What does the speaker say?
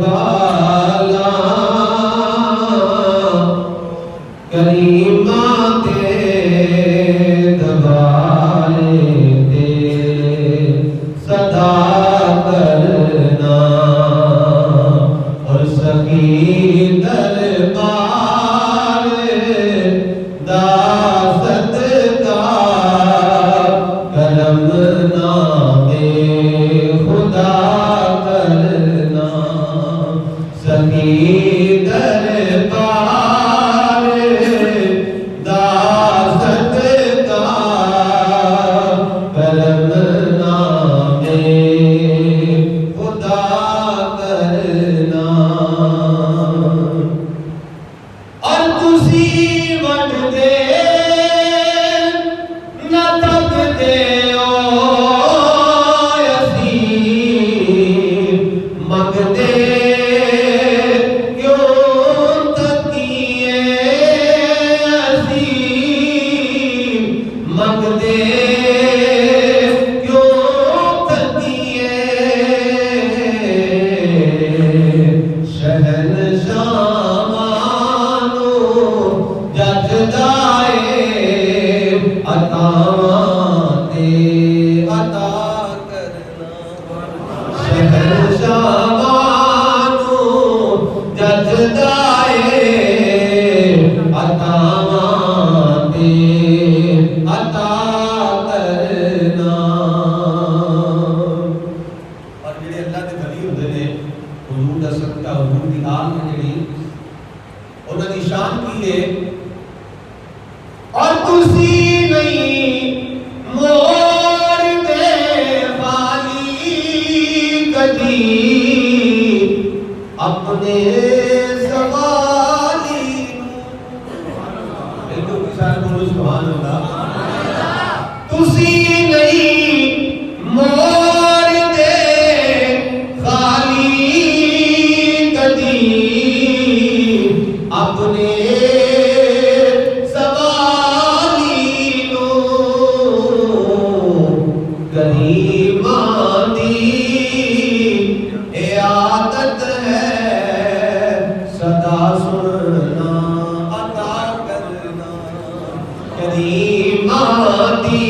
पाला करीमा ते दबाले दे सदा करना और सकी दरबार दासत का करम नामे खुदा करना सकी दरबार दासत का करम नामे खुदा करना और तुसी वट दे न तक दे ओ असी मंगदे क्यों तकिए असी मंगदे क्यों तकिए शहनशाह मानो जजदाए अताते अता करना शहनशाह मानो जजदाए अताते अता करना। और जेडे अल्लाह दे वली हुंदे ने हुजूर दा सदका हुजूर दी आल ने जेडी उन्हां दी शान की है और तुसी नहीं मोर दे वाली कदी अपने सवाली एक तो किसान बोलो सुभान अल्लाह तुसी नहीं मोर दे खाली कदी अपने सवाली लो गरीबां दी ए आदत है सदा सुनना अता करना गरीबां दी